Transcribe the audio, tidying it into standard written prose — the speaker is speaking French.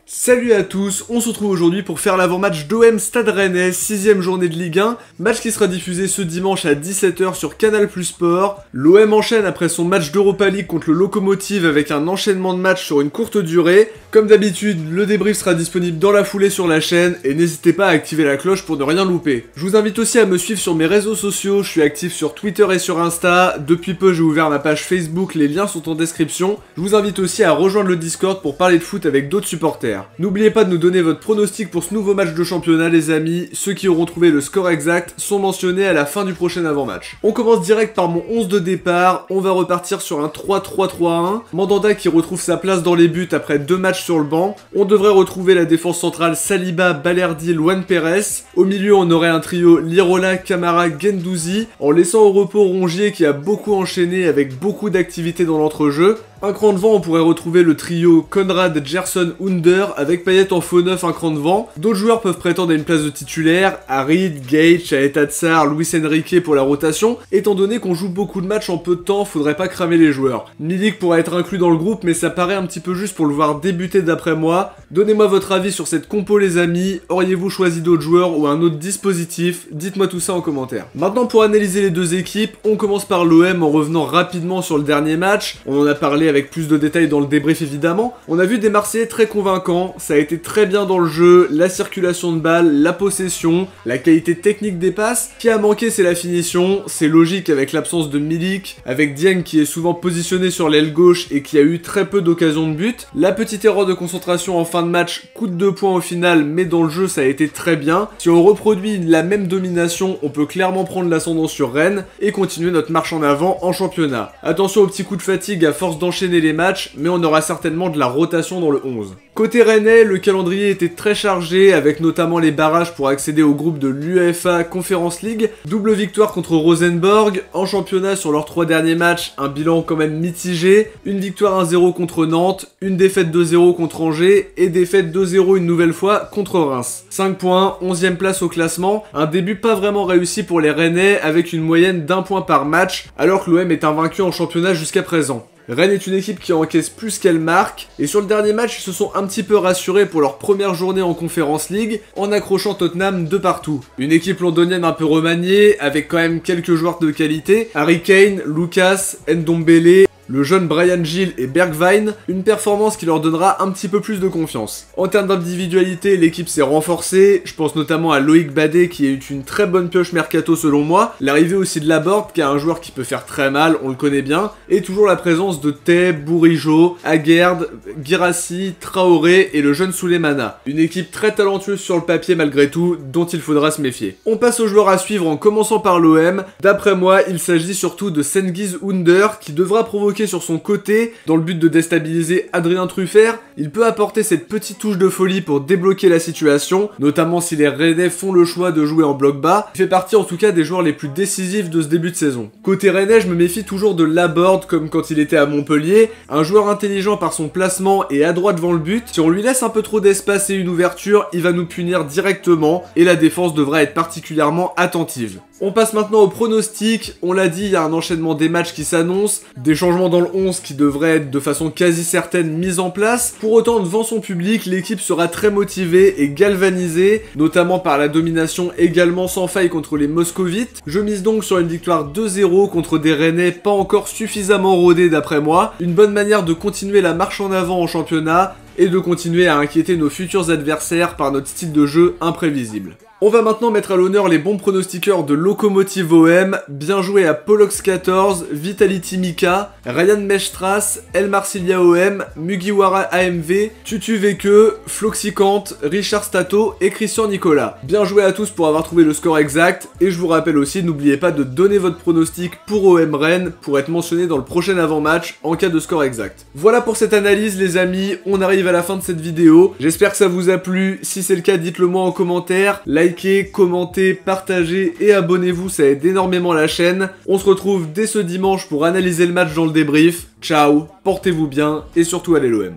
Salut à tous, on se retrouve aujourd'hui pour faire l'avant-match d'OM Stade Rennais, 6ème journée de Ligue 1, match qui sera diffusé ce dimanche à 17 h sur Canal+ Sport. L'OM enchaîne après son match d'Europa League contre le Lokomotiv avec un enchaînement de matchs sur une courte durée. Comme d'habitude, le débrief sera disponible dans la foulée sur la chaîne et n'hésitez pas à activer la cloche pour ne rien louper. Je vous invite aussi à me suivre sur mes réseaux sociaux, je suis actif sur Twitter et sur Insta. Depuis peu j'ai ouvert ma page Facebook, les liens sont en description. Je vous invite aussi à rejoindre le Discord pour parler de foot avec d'autres supporters. N'oubliez pas de nous donner votre pronostic pour ce nouveau match de championnat les amis, ceux qui auront trouvé le score exact sont mentionnés à la fin du prochain avant-match. On commence direct par mon 11 de départ, on va repartir sur un 3-3-3-1, Mandanda qui retrouve sa place dans les buts après 2 matchs sur le banc, on devrait retrouver la défense centrale Saliba, Balerdi, Luan Pérez, au milieu on aurait un trio Lirola, Camara, Guendouzi, en laissant au repos Rongier qui a beaucoup enchaîné avec beaucoup d'activité dans l'entrejeu. Un cran devant, on pourrait retrouver le trio Konrad, Gerson, Under, avec Payet en faux neuf un cran devant. D'autres joueurs peuvent prétendre à une place de titulaire, Harid, Gage, Chaeta Tsar, Luis Enrique pour la rotation. Étant donné qu'on joue beaucoup de matchs en peu de temps, faudrait pas cramer les joueurs. Milik pourrait être inclus dans le groupe, mais ça paraît un petit peu juste pour le voir débuter d'après moi. Donnez-moi votre avis sur cette compo les amis, auriez-vous choisi d'autres joueurs ou un autre dispositif? Dites-moi tout ça en commentaire. Maintenant pour analyser les deux équipes, on commence par l'OM en revenant rapidement sur le dernier match. On en a parlé avec plus de détails dans le débrief évidemment. On a vu des Marseillais très convaincants, ça a été très bien dans le jeu, la circulation de balles, la possession, la qualité technique des passes. Ce qui a manqué c'est la finition, c'est logique avec l'absence de Milik, avec Dieng qui est souvent positionné sur l'aile gauche et qui a eu très peu d'occasions de but. La petite erreur de concentration en fin de match coûte 2 points au final, mais dans le jeu ça a été très bien. Si on reproduit la même domination, on peut clairement prendre l'ascendant sur Rennes et continuer notre marche en avant en championnat. Attention aux petits coups de fatigue à force d'enchaîner les matchs, mais on aura certainement de la rotation dans le 11. Côté Rennais, le calendrier était très chargé, avec notamment les barrages pour accéder au groupe de l'UEFA Conference League, double victoire contre Rosenborg, en championnat sur leurs 3 derniers matchs, un bilan quand même mitigé, une victoire 1-0 contre Nantes, une défaite 2-0 contre Angers, et défaite 2-0 une nouvelle fois contre Reims. 5 points, 11e place au classement, un début pas vraiment réussi pour les Rennais, avec une moyenne d'1 point par match, alors que l'OM est invaincu en championnat jusqu'à présent. Rennes est une équipe qui encaisse plus qu'elle marque, et sur le dernier match, ils se sont un petit peu rassurés pour leur première journée en Conference League, en accrochant Tottenham de partout. Une équipe londonienne un peu remaniée, avec quand même quelques joueurs de qualité, Harry Kane, Lucas, Ndombele, le jeune Brian Gill et Bergwijn, une performance qui leur donnera un petit peu plus de confiance. En termes d'individualité, l'équipe s'est renforcée, je pense notamment à Loïc Badé qui a eu une très bonne pioche mercato selon moi, l'arrivée aussi de Laborde qui est un joueur qui peut faire très mal, on le connaît bien, et toujours la présence de Tay, Bourigeaud, Aguerd, Guirassy, Traoré et le jeune Souleymana. Une équipe très talentueuse sur le papier malgré tout, dont il faudra se méfier. On passe aux joueurs à suivre en commençant par l'OM. D'après moi, il s'agit surtout de Cengiz Under qui devra provoquer sur son côté dans le but de déstabiliser Adrien Truffert. Il peut apporter cette petite touche de folie pour débloquer la situation, notamment si les Rennais font le choix de jouer en bloc bas. Il fait partie en tout cas des joueurs les plus décisifs de ce début de saison. Côté Rennais, je me méfie toujours de Laborde comme quand il était à Montpellier, un joueur intelligent par son placement et adroit devant le but. Si on lui laisse un peu trop d'espace et une ouverture, il va nous punir directement et la défense devra être particulièrement attentive. On passe maintenant au pronostic. On l'a dit, il y a un enchaînement des matchs qui s'annoncent, des changements dans le 11 qui devraient être de façon quasi certaine mis en place. Pour autant, devant son public, l'équipe sera très motivée et galvanisée, notamment par la domination également sans faille contre les Moscovites. Je mise donc sur une victoire 2-0 contre des Rennais pas encore suffisamment rodés d'après moi. Une bonne manière de continuer la marche en avant en championnat et de continuer à inquiéter nos futurs adversaires par notre style de jeu imprévisible. On va maintenant mettre à l'honneur les bons pronostiqueurs de Lokomotiv OM. Bien joué à Polox14, Vitality Mika, Ryan Mestras, El Marsilia OM, Mugiwara AMV, Tutu Veke, Floxicant, Richard Stato et Christian Nicolas. Bien joué à tous pour avoir trouvé le score exact. Et je vous rappelle aussi, n'oubliez pas de donner votre pronostic pour OM Rennes pour être mentionné dans le prochain avant-match en cas de score exact. Voilà pour cette analyse les amis, on arrive à la fin de cette vidéo. J'espère que ça vous a plu. Si c'est le cas, dites-le moi en commentaire. Likez, commentez, partagez et abonnez-vous, ça aide énormément la chaîne. On se retrouve dès ce dimanche pour analyser le match dans le débrief. Ciao, portez-vous bien et surtout allez l'OM.